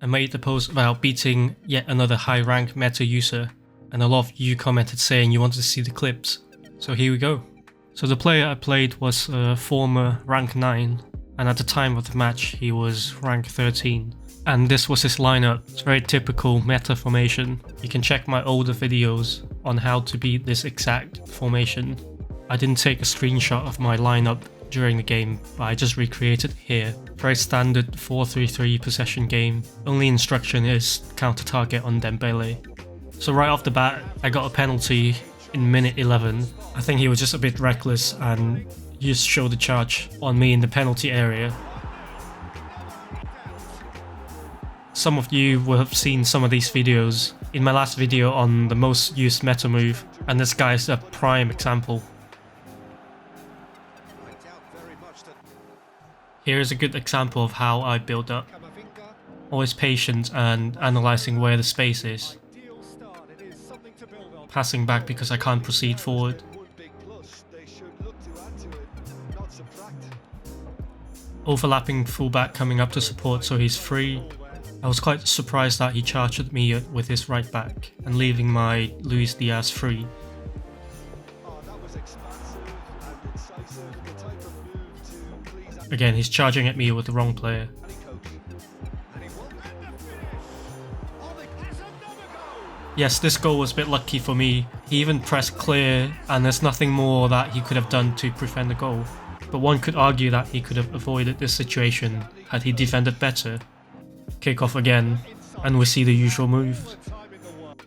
I made the post about beating yet another high rank meta user, and a lot of you commented saying you wanted to see the clips. So here we go. So the player I played was a former rank 9, and at the time of the match he was rank 13. And this was his lineup. It's very typical meta formation. You can check my older videos on how to beat this exact formation. I didn't take a screenshot of my lineup during the game, but I just recreated it here. Very standard 4-3-3 possession game. Only instruction is counter target on Dembele. So right off the bat, I got a penalty in minute 11. I think he was just a bit reckless and just showed the charge on me in the penalty area. Some of you will have seen some of these videos in my last video on the most used meta move, and this guy is a prime example. Here is a good example of how I build up. Always patient and analysing where the space is. Passing back because I can't proceed forward. Overlapping fullback coming up to support so he's free. I was quite surprised that he charged at me with his right back and leaving my Luis Diaz free. Again, he's charging at me with the wrong player. Yes, this goal was a bit lucky for me. He even pressed clear and there's nothing more that he could have done to prevent the goal. But one could argue that he could have avoided this situation had he defended better. Kick off again, and we see the usual move.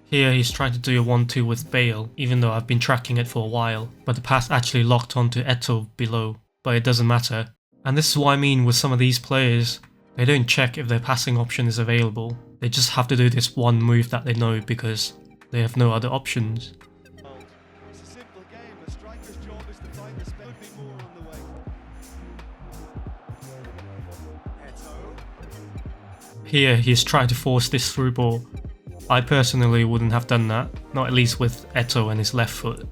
Here he's trying to do a 1-2 with Bale, even though I've been tracking it for a while, but the pass actually locked onto Eto'o below, but it doesn't matter. And this is what I mean with some of these players. They don't check if their passing option is available. They just have to do this one move that they know because they have no other options. Here he's trying to force this through ball. I personally wouldn't have done that, not at least with Eto'o and his left foot.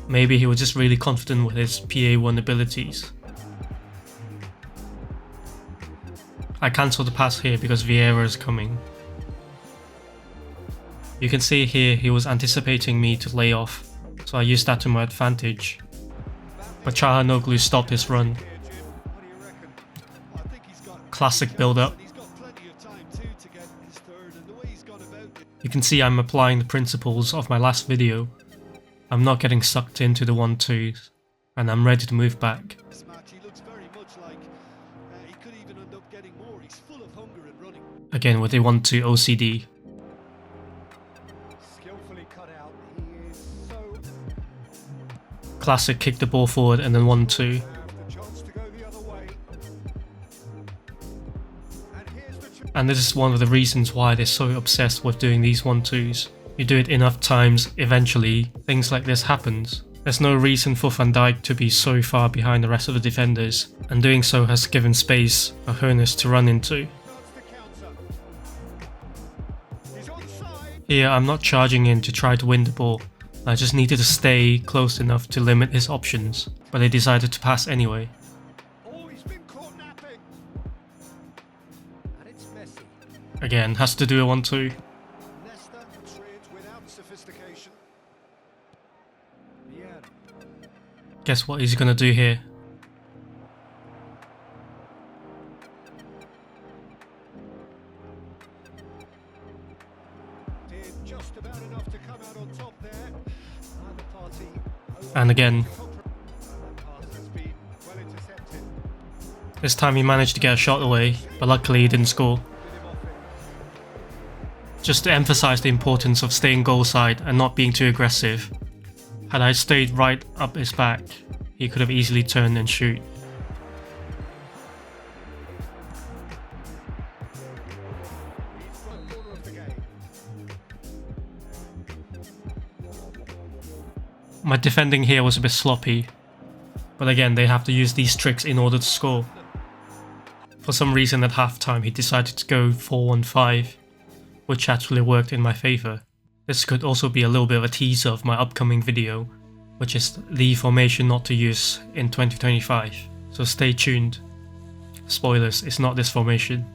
Maybe he was just really confident with his PA1 abilities. I cancelled the pass here because Vieira is coming. You can see here he was anticipating me to lay off, so I used that to my advantage. But Çalhanoğlu stopped his run. Classic build-up. You can see I'm applying the principles of my last video. I'm not getting sucked into the 1-2s, and I'm ready to move back. Again with the 1-2 OCD. Classic kick the ball forward and then 1-2. And this is one of the reasons why they're so obsessed with doing these 1-2s. You do it enough times, eventually things like this happens. There's no reason for Van Dijk to be so far behind the rest of the defenders, and doing so has given space for Hoeneß to run into. Here I'm not charging in to try to win the ball, I just needed to stay close enough to limit his options, but they decided to pass anyway. Again, has to do a 1-2. Guess what he's gonna do here? And again. This time he managed to get a shot away, but luckily he didn't score. Just to emphasize the importance of staying goal side and not being too aggressive. Had I stayed right up his back, he could have easily turned and shoot. My defending here was a bit sloppy, but again they have to use these tricks in order to score. For some reason at halftime he decided to go 4-1-5, which actually worked in my favour. This could also be a little bit of a teaser of my upcoming video, which is the formation not to use in 2025, so stay tuned. Spoilers, it's not this formation.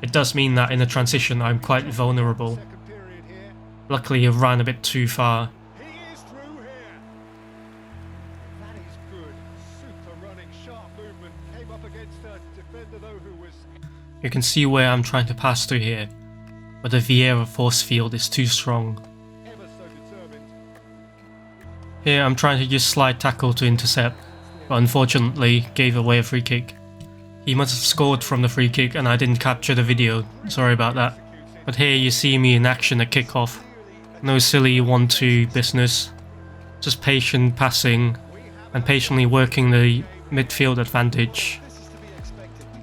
it does mean that in the transition I'm quite vulnerable. Luckily he ran a bit too far. He is through here. That is good. Super running, sharp movement. Came up against a defender though who was You can see where I'm trying to pass through here, but the Vieira force field is too strong. ever so determined. Here I'm trying to use slide tackle to intercept, but unfortunately gave away a free kick. He must have scored from the free kick and I didn't capture the video, sorry about that. But here you see me in action at kickoff. No silly 1-2 business, just patient passing and patiently working the midfield advantage.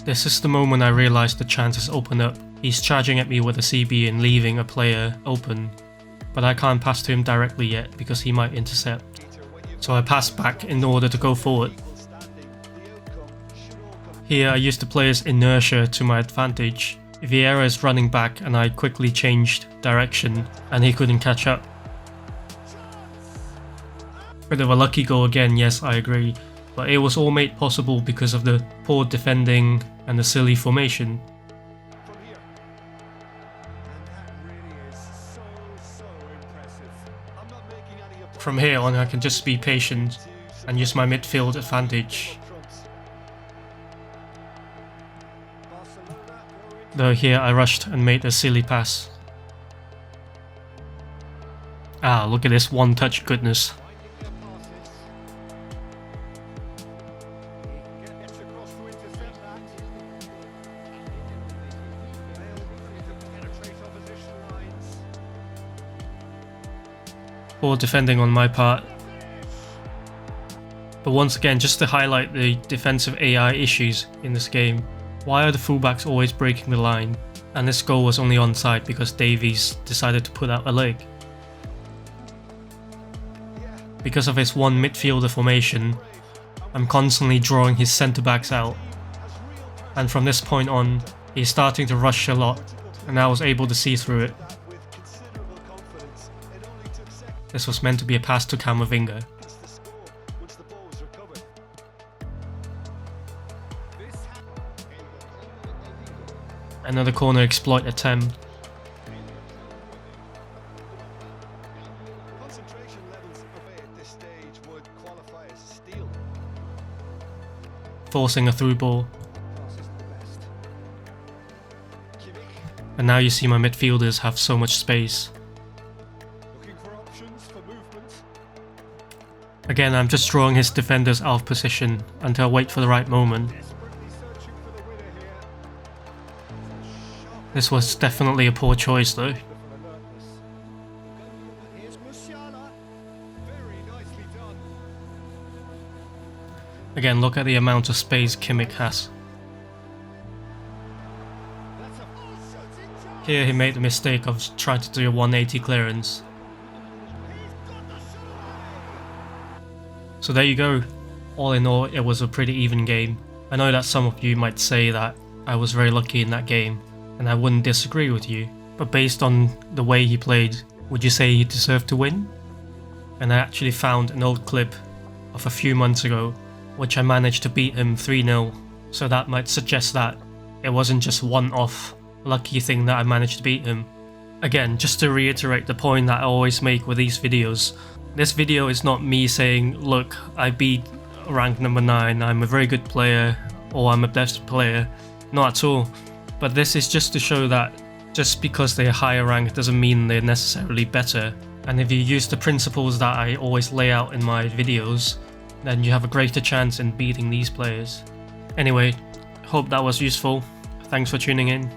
This is the moment I realised the chances open up. He's charging at me with a CB and leaving a player open, but I can't pass to him directly yet because he might intercept. So I pass back in order to go forward. Here I use the player's inertia to my advantage. Vieira is running back and I quickly changed direction and he couldn't catch up. Bit of a lucky goal again, yes I agree, but it was all made possible because of the poor defending and the silly formation. From here on I can just be patient and use my midfield advantage. Though here I rushed and made a silly pass. Ah, look at this one touch goodness. Poor defending on my part. But once again, just to highlight the defensive AI issues in this game. Why are the fullbacks always breaking the line? And this goal was only onside because Davies decided to put out a leg. Because of his one midfielder formation, I'm constantly drawing his centre backs out. And from this point on, he's starting to rush a lot, and I was able to see through it. This was meant to be a pass to Camavinga. Another corner exploit attempt. Forcing a through ball. And now you see my midfielders have so much space. Again, I'm just drawing his defenders out of position until I wait for the right moment. This was definitely a poor choice though. Again, look at the amount of space Kimmich has. Here he made the mistake of trying to do a 180 clearance. So there you go. All in all, it was a pretty even game. I know that some of you might say that I was very lucky in that game, and I wouldn't disagree with you, but based on the way he played, would you say he deserved to win? And I actually found an old clip of a few months ago, which I managed to beat him 3-0, so that might suggest that it wasn't just one-off lucky thing that I managed to beat him. Again, just to reiterate the point that I always make with these videos, this video is not me saying, look, I beat rank number 9, I'm a very good player, or I'm a best player. Not at all. But this is just to show that just because they're higher ranked doesn't mean they're necessarily better. And if you use the principles that I always lay out in my videos, then you have a greater chance in beating these players. Anyway, hope that was useful. Thanks for tuning in.